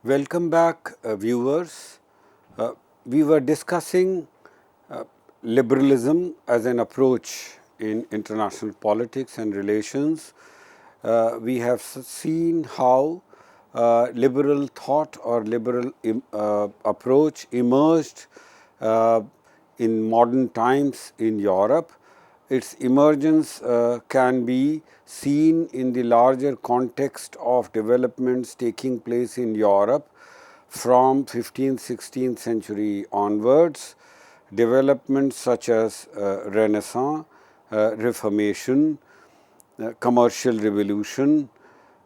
Welcome back, viewers. We were discussing liberalism as an approach in international politics and relations. We have seen how liberal thought or liberal approach emerged uh, in modern times in Europe. Its emergence can be seen in the larger context of developments taking place in Europe from 15th, 16th century onwards. Developments such as Renaissance, Reformation, commercial revolution,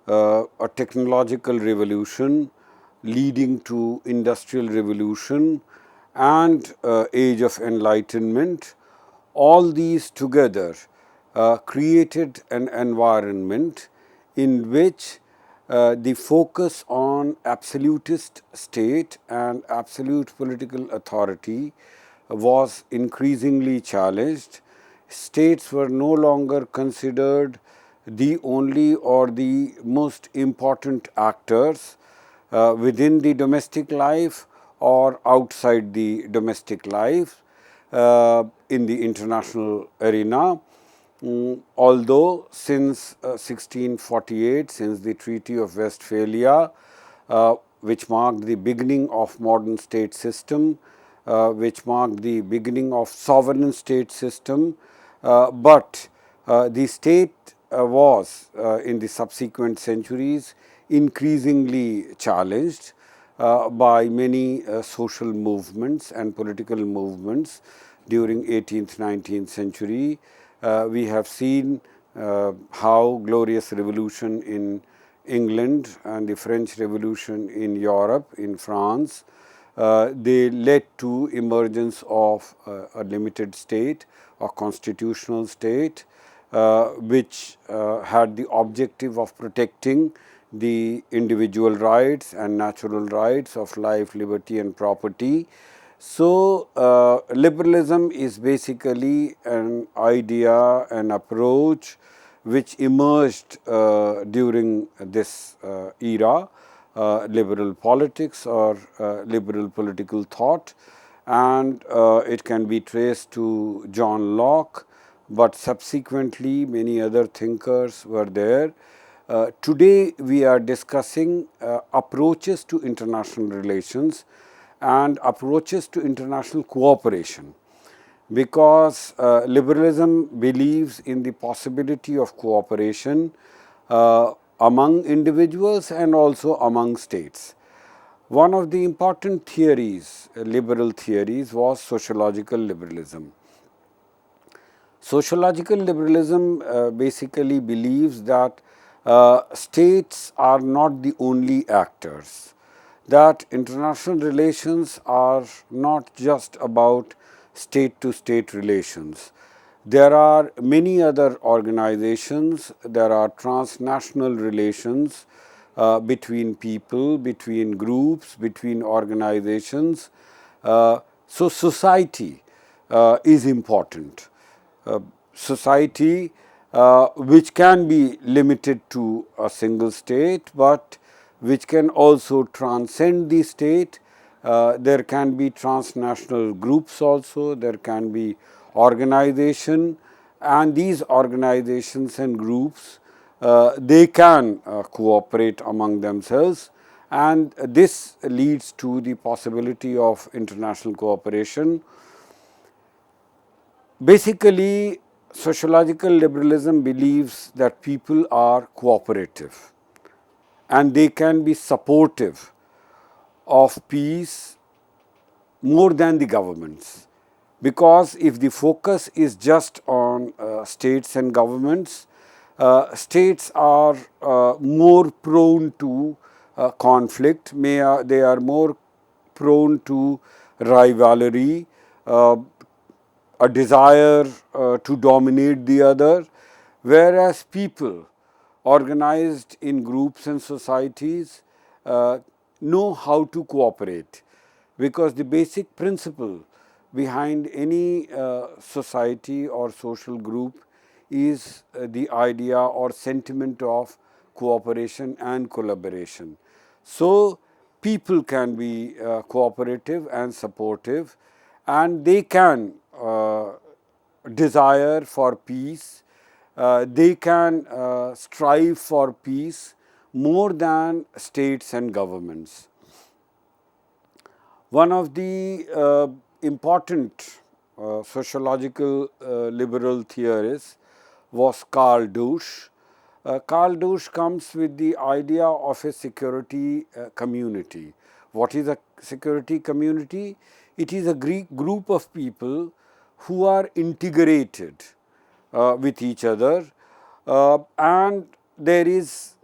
a technological revolution leading to industrial revolution and age of enlightenment. All these together created an environment in which the focus on absolutist state and absolute political authority was increasingly challenged. States were no longer considered the only or the most important actors within the domestic life or outside the domestic life in the international arena. Although since 1648, since the Treaty of Westphalia, which marked the beginning of modern state system, which marked the beginning of sovereign state system, but the state was in the subsequent centuries increasingly challenged by many social movements and political movements during 18th, 19th century. We have seen how glorious revolution in England and the French Revolution in Europe, in France, they led to emergence of a limited state, a constitutional state, which had the objective of protecting the individual rights and natural rights of life, liberty and property. So, liberalism is basically an idea, an approach which emerged during this era, liberal politics or liberal political thought, and it can be traced to John Locke, but subsequently many other thinkers were there. Today we are discussing approaches to international relations and approaches to international cooperation, because liberalism believes in the possibility of cooperation among individuals and also among states. One of the important theories, liberal theories, was sociological liberalism. Sociological liberalism basically believes that states are not the only actors, that international relations are not just about state to state relations. There are many other organizations, there are transnational relations between people, between groups, between organizations. So society is important. Society which can be limited to a single state, but which can also transcend the state. There can be transnational groups also, there can be organization, and these organizations and groups they can cooperate among themselves, and this leads to the possibility of international cooperation. Basically, sociological liberalism believes that people are cooperative and they can be supportive of peace more than the governments. Because if the focus is just on states and governments, states are more prone to conflict, they are more prone to rivalry, a desire to dominate the other, whereas people organized in groups and societies know how to cooperate, because the basic principle behind any society or social group is the idea or sentiment of cooperation and collaboration. So, people can be cooperative and supportive, and they can desire for peace, they can strive for peace more than states and governments. One of the important sociological liberal theorists was Karl Dusch. Karl Dusch comes with the idea of a security community. What is a security community? It is a group of people who are integrated with each other, and there is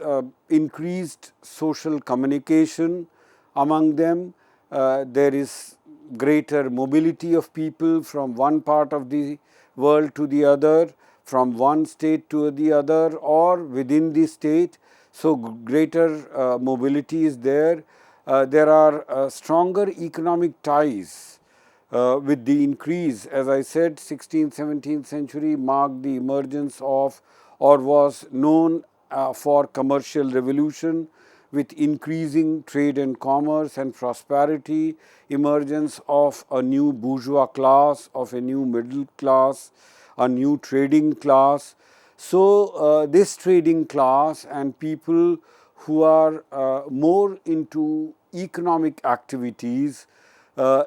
increased social communication among them. There is greater mobility of people from one part of the world to the other, from one state to the other, or within the state. So, greater mobility is there. There are stronger economic ties with the increase. As I said, 16th, 17th century marked the emergence of, or was known for, commercial revolution, with increasing trade and commerce and prosperity, emergence of a new bourgeois class, of a new middle class, a new trading class. So, this trading class and people who are more into economic activities,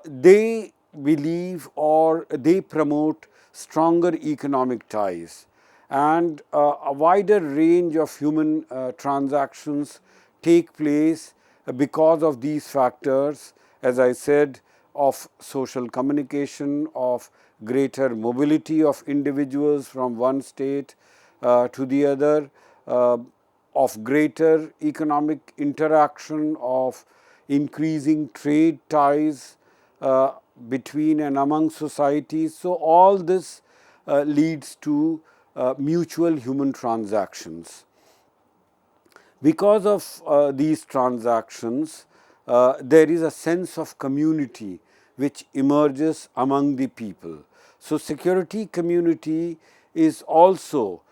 they believe or they promote stronger economic ties, and a wider range of human transactions take place because of these factors, as I said, of social communication, of greater mobility of individuals from one state to the other, of greater economic interaction, of increasing trade ties between and among societies. So, all this leads to mutual human transactions. Because of these transactions, there is a sense of community which emerges among the people. So, security community is also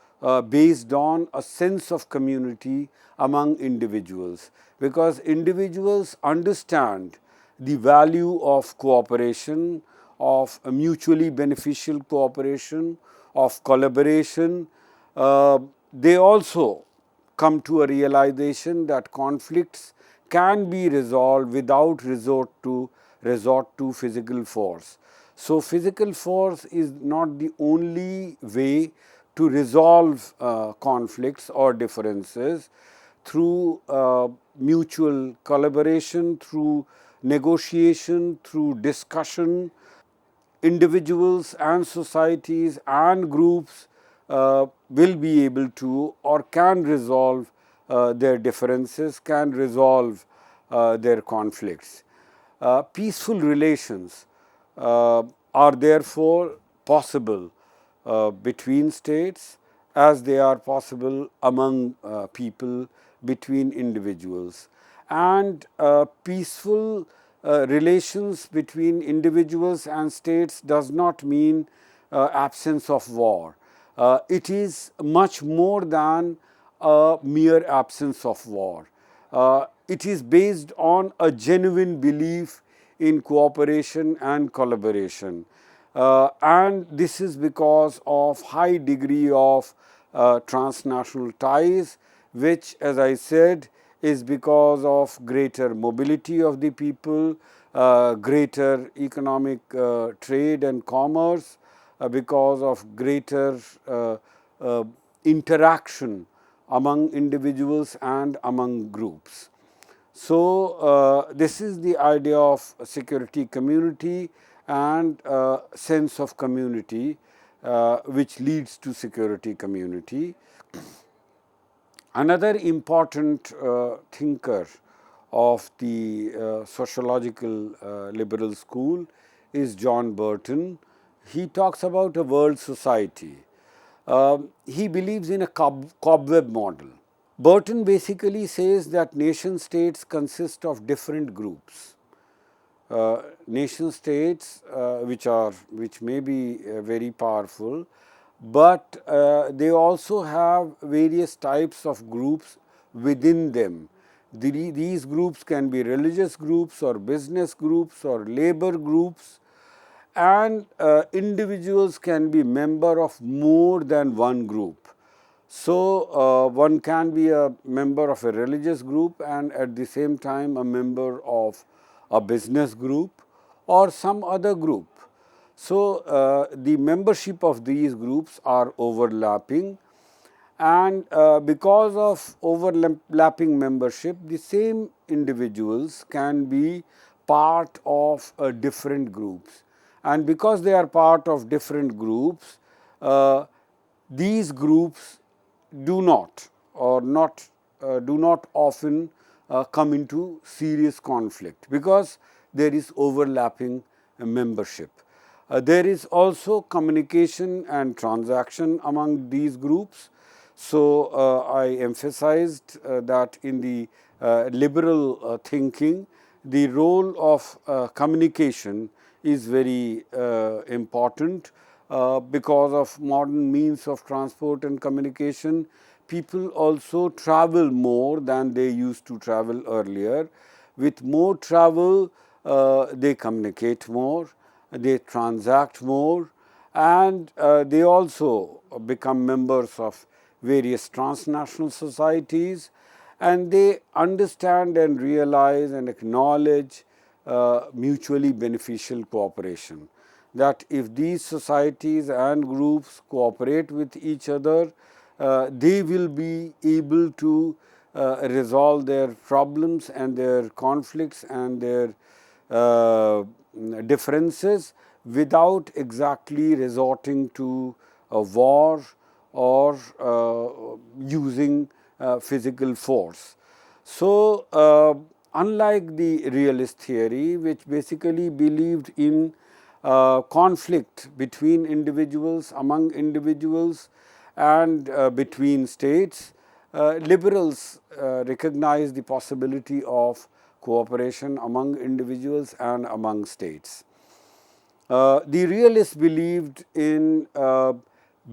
based on a sense of community among individuals, because individuals understand the value of cooperation, of mutually beneficial cooperation, of collaboration. They also come to a realization that conflicts can be resolved without resort to physical force. So, physical force is not the only way to resolve conflicts or differences. Through mutual collaboration, through negotiation, through discussion, individuals and societies and groups will be able to or can resolve their differences, can resolve their conflicts. Peaceful relations are therefore possible between states, as they are possible among people, between individuals. And peaceful relations between individuals and states does not mean absence of war. It is much more than a mere absence of war. It is based on a genuine belief in cooperation and collaboration. And this is because of high degree of transnational ties, which, as I said, is because of greater mobility of the people, greater economic trade and commerce, because of greater interaction among individuals and among groups. So, this is the idea of security community and sense of community which leads to security community. Another important thinker of the sociological liberal school is John Burton. He talks about a world society. He believes in a cobweb model. Burton basically says that nation states consist of different groups. Nation states which may be very powerful, but they also have various types of groups within them, These groups can be religious groups or business groups or labor groups, and individuals can be member of more than one group. So, one can be a member of a religious group and at the same time a member of a business group or some other group. So, the membership of these groups are overlapping, and because of overlapping membership, the same individuals can be part of different groups, and because they are part of different groups, these groups do not or not do not often come into serious conflict because there is overlapping membership. There is also communication and transaction among these groups. So, I emphasized that in the liberal thinking, the role of communication is very important. Because of modern means of transport and communication, people also travel more than they used to travel earlier. With more travel, they communicate more, they transact more, and they also become members of various transnational societies, and they understand and realize and acknowledge mutually beneficial cooperation. That if these societies and groups cooperate with each other, they will be able to resolve their problems and their conflicts and their differences without exactly resorting to a war or using physical force. So, unlike the realist theory, which basically believed in conflict between individuals, among individuals, and between states, liberals recognize the possibility of cooperation among individuals and among states. The realists believed in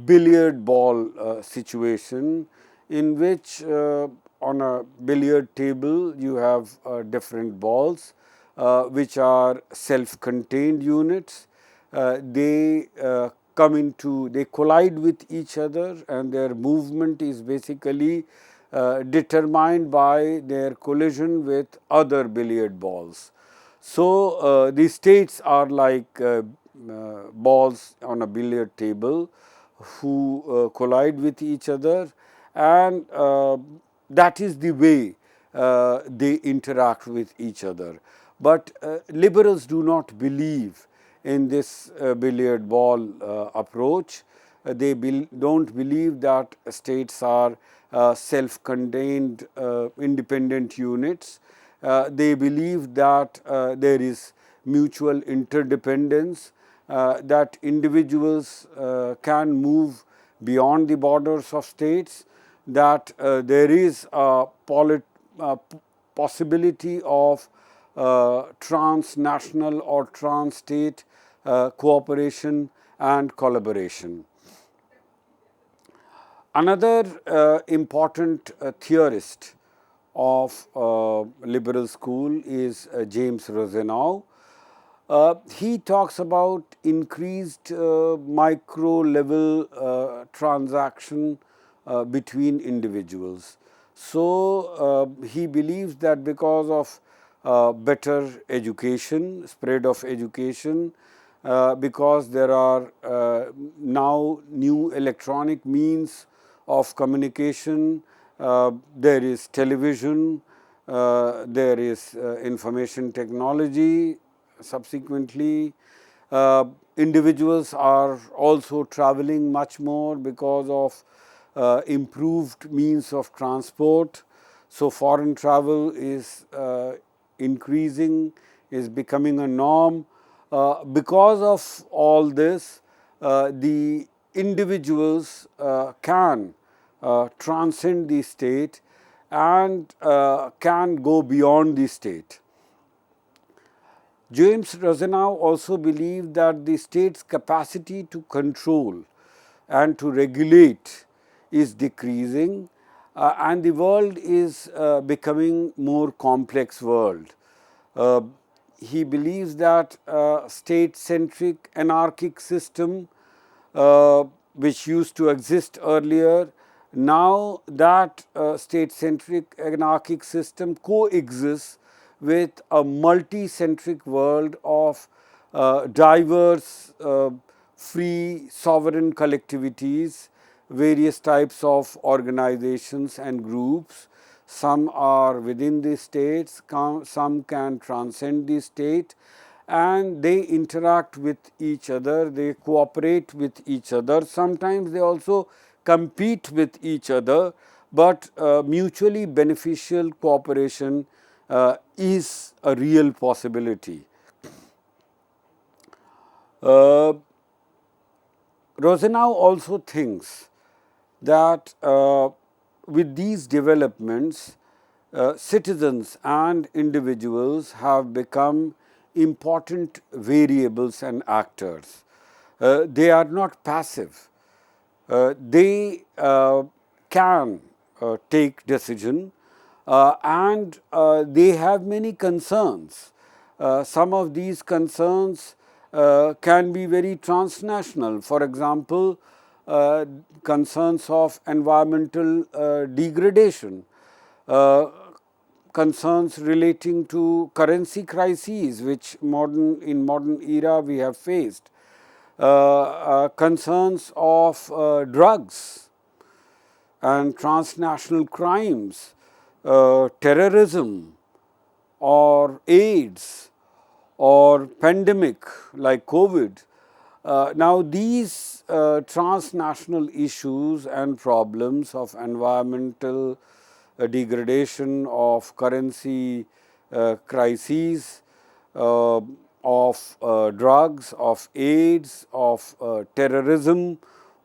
billiard ball situation, in which on a billiard table you have different balls which are self-contained units. They they collide with each other, and their movement is basically determined by their collision with other billiard balls. So, the states are like balls on a billiard table who collide with each other, and that is the way they interact with each other. But liberals do not believe in this billiard ball approach. They don't believe that states are self-contained independent units. They believe that there is mutual interdependence, that individuals can move beyond the borders of states, that there is a possibility of transnational or trans-state cooperation and collaboration. Another important theorist of liberal school is James Rosenau. He talks about increased micro level transaction between individuals. So, he believes that because of better education, spread of education, because there are now new electronic means of communication, there is television, there is information technology. Subsequently, individuals are also traveling much more because of improved means of transport. So, foreign travel is increasing, is becoming a norm. Because of all this, the individuals can transcend the state and can go beyond the state. James Rosenau also believed that the state's capacity to control and to regulate is decreasing, and the world is becoming more complex world. Uh, he believes that state-centric anarchic system which used to exist earlier, now that state-centric anarchic system coexists with a multi-centric world of diverse, free, sovereign collectivities, various types of organizations and groups. Some are within the states, some can transcend the state, and they interact with each other, they cooperate with each other. Sometimes they also compete with each other, but mutually beneficial cooperation is a real possibility. Uh, Rosenau also thinks that with these developments, citizens and individuals have become important variables and actors. They are not passive. They can take decision, and they have many concerns. Some of these concerns can be very transnational. For example, concerns of environmental degradation, uh, concerns relating to currency crises, which in modern era we have faced, concerns of drugs and transnational crimes, terrorism or AIDS or pandemic like COVID. Now these transnational issues and problems of environmental degradation, of currency crises, uh, of drugs, of AIDS, of terrorism,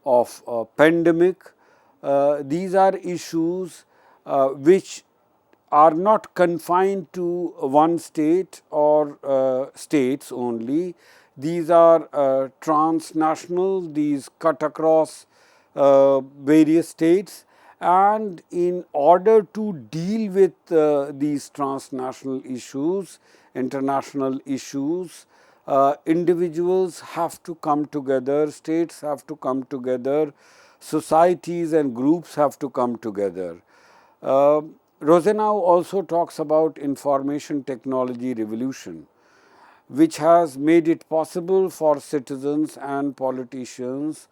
of pandemic. These are issues which are not confined to one state or states only. These are transnational, these cut across various states, and in order to deal with these transnational issues, international issues, individuals have to come together, states have to come together, societies and groups have to come together. Uh, Rosenau also talks about information technology revolution, which has made it possible for citizens and politicians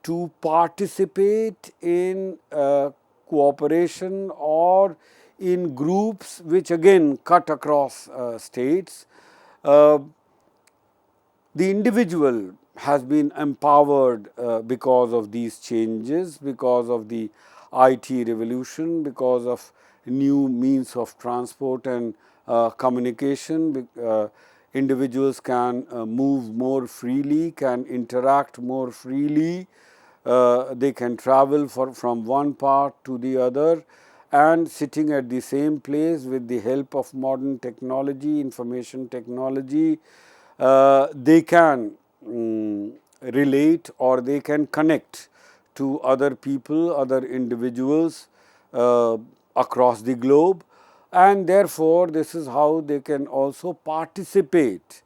to participate in cooperation or in groups which again cut across states. Uh, the individual has been empowered because of these changes, because of the IT revolution, because of new means of transport and communication. Individuals can move more freely, can interact more freely, they can travel from one part to the other, and sitting at the same place with the help of modern technology, information technology, they can relate or they can connect to other people, other individuals across the globe, and therefore this is how they can also participate.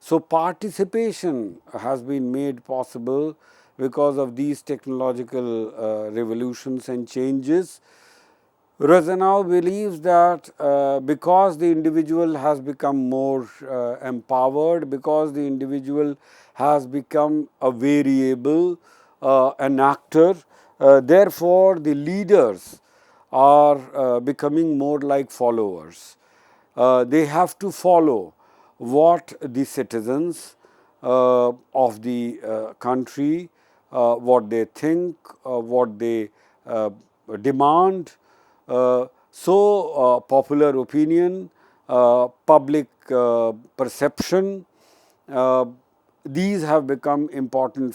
So participation has been made possible because of these technological revolutions and changes. Rosenau believes that because the individual has become more empowered, because the individual has become a variable, an actor, therefore the leaders are becoming more like followers. They have to follow what the citizens of the country, what they think, what they demand. Popular opinion, public perception, uh, these have become important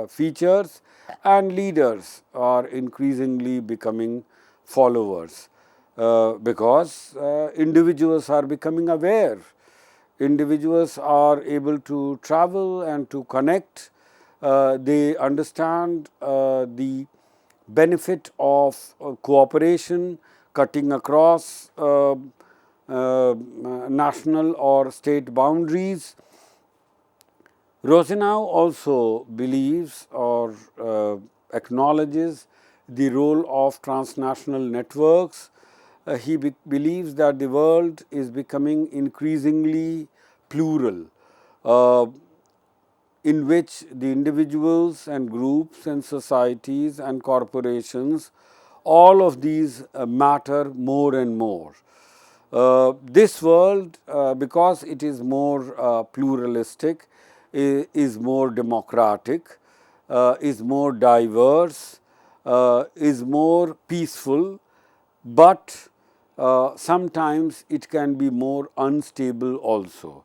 features, and leaders are increasingly becoming followers because individuals are becoming aware. Individuals are able to travel and to connect. They understand the benefit of cooperation cutting across national or state boundaries. Rosenau also believes or acknowledges the role of transnational networks. He believes that the world is becoming increasingly plural, uh, in which the individuals and groups and societies and corporations, all of these matter more and more. This world, because it is more pluralistic, is more democratic, is more diverse, is more peaceful, but sometimes it can be more unstable also.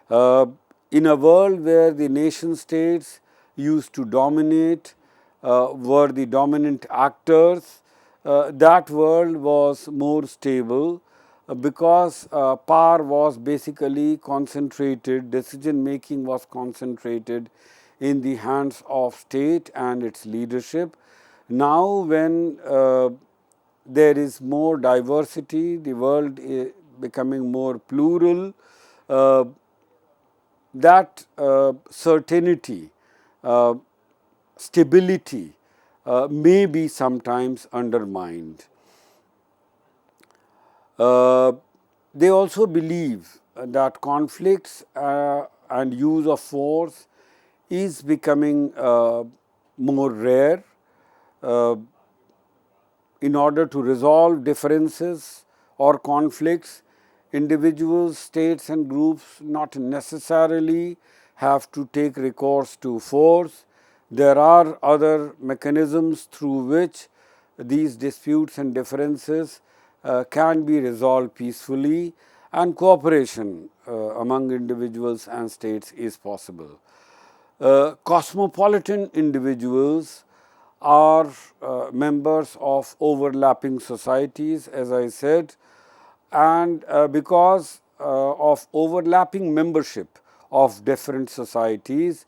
Uh, in a world where the nation states used to dominate, were the dominant actors, that world was more stable because power was basically concentrated, decision making was concentrated in the hands of state and its leadership. Now when there is more diversity, the world is becoming more plural, uh, that certainty, uh, stability may be sometimes undermined. Uh, they also believe that conflicts and use of force is becoming more rare. Uh, in order to resolve differences or conflicts, individuals, states and groups not necessarily have to take recourse to force. There are other mechanisms through which these disputes and differences can be resolved peacefully, and cooperation among individuals and states is possible. Cosmopolitan individuals are members of overlapping societies, as I said, and because of overlapping membership of different societies,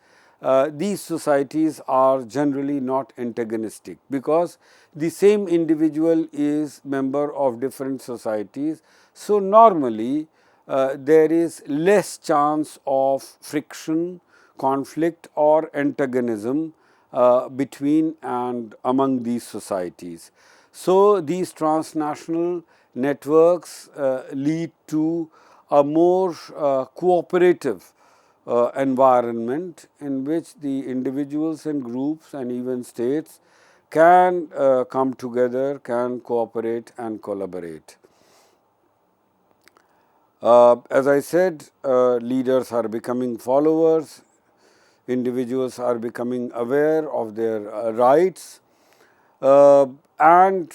these societies are generally not antagonistic, because the same individual is member of different societies. So normally there is less chance of friction, conflict or antagonism between and among these societies. So these transnational networks lead to a more cooperative environment in which the individuals and groups and even states can come together, can cooperate and collaborate. As I said, leaders are becoming followers, individuals are becoming aware of their rights, and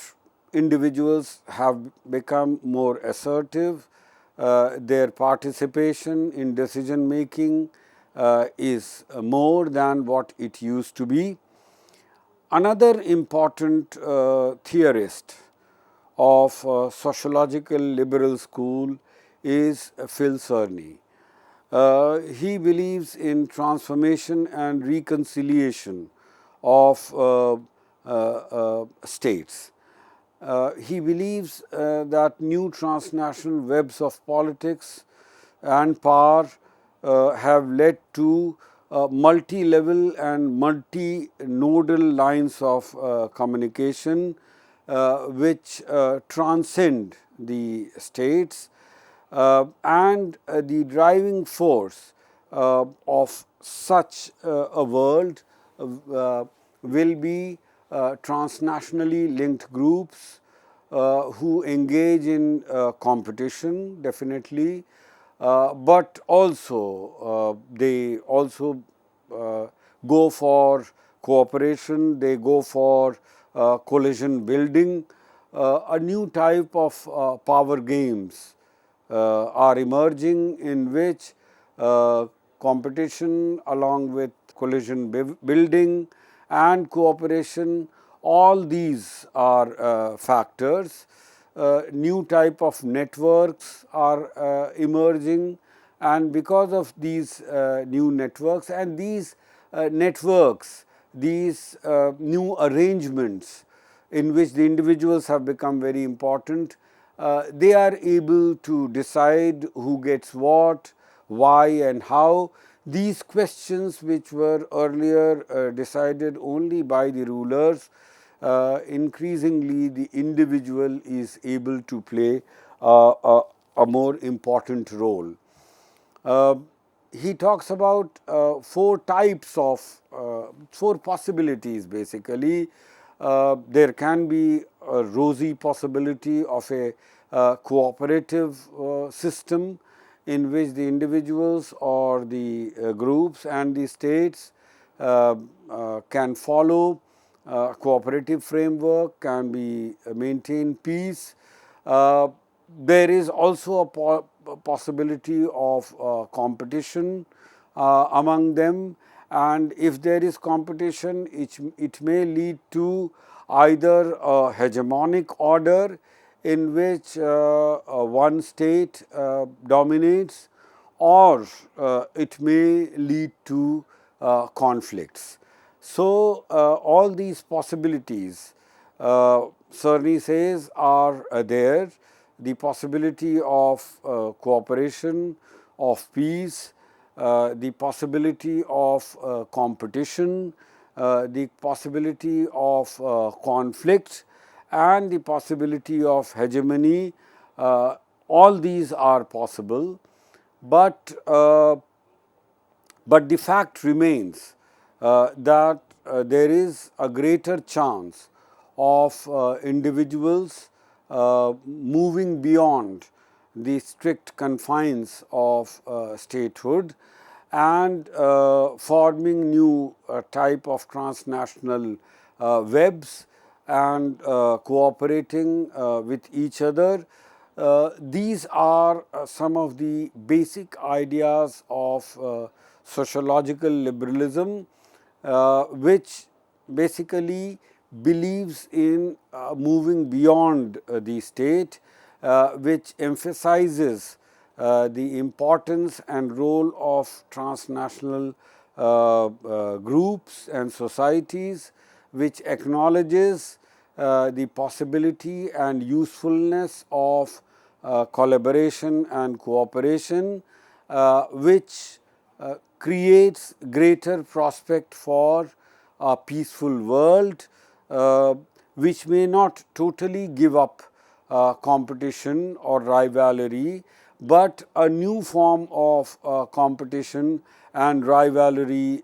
individuals have become more assertive. Their participation in decision making is more than what it used to be. Another important theorist of sociological liberal school is Phil Cerny. He believes in transformation and reconciliation of states. He believes that new transnational webs of politics and power have led to multi-level and multi-nodal lines of communication which transcend the states, and the driving force of such a world will be transnationally linked groups who engage in competition, definitely, but also they also go for cooperation, they go for coalition building. A new type of power games are emerging in which competition along with coalition building and cooperation, all these are factors. New type of networks are emerging, and because of these new networks and these networks, these new arrangements in which the individuals have become very important. They are able to decide who gets what, why and how. These questions which were earlier decided only by the rulers, increasingly the individual is able to play a more important role. Uh, he talks about four types of, four possibilities basically. There can be a rosy possibility of a cooperative system in which the individuals or the groups and the states can follow cooperative framework, can be maintain peace. There is also a possibility of competition among them, and if there is competition, it may lead to either a hegemonic order in which one state dominates, or it may lead to conflicts. So, all these possibilities, Cerny says, are there. The possibility of cooperation, of peace, the possibility of competition, the possibility of conflict, and the possibility of hegemony. All these are possible, but the fact remains that there is a greater chance of individuals moving beyond the strict confines of statehood and forming new type of transnational webs and cooperating with each other. These are some of the basic ideas of sociological liberalism, which basically believes in moving beyond the state, which emphasizes the importance and role of transnational groups and societies, which acknowledges the possibility and usefulness of collaboration and cooperation, which creates greater prospect for a peaceful world, which may not totally give up competition or rivalry, but a new form of competition and rivalry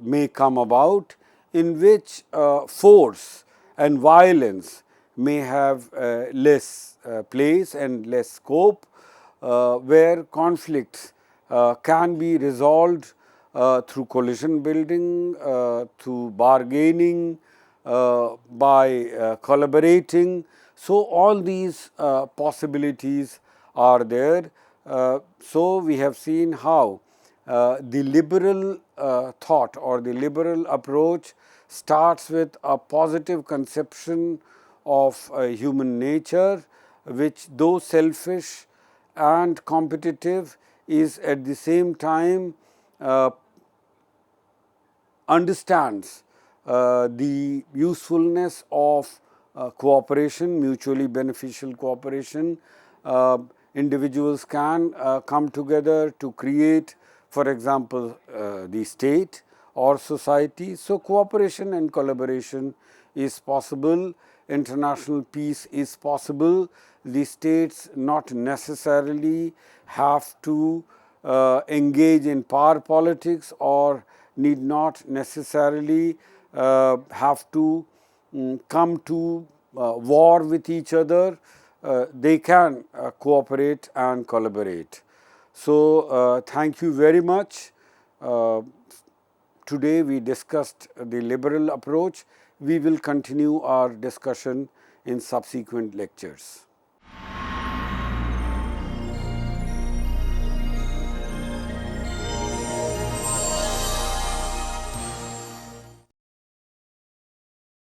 may come about, in which force and violence may have less place and less scope, where conflicts can be resolved through coalition building, through bargaining, by collaborating. So, all these possibilities are there. So, we have seen how the liberal thought or the liberal approach starts with a positive conception of human nature, which, though selfish and competitive, is at the same time understands the usefulness of cooperation, mutually beneficial cooperation. Individuals can come together to create, for example, the state or society. So, cooperation and collaboration is possible, international peace is possible. The states not necessarily have to engage in power politics or need not necessarily have to come to war with each other. They can cooperate and collaborate. So, thank you very much. Today we discussed the liberal approach. We will continue our discussion in subsequent lectures.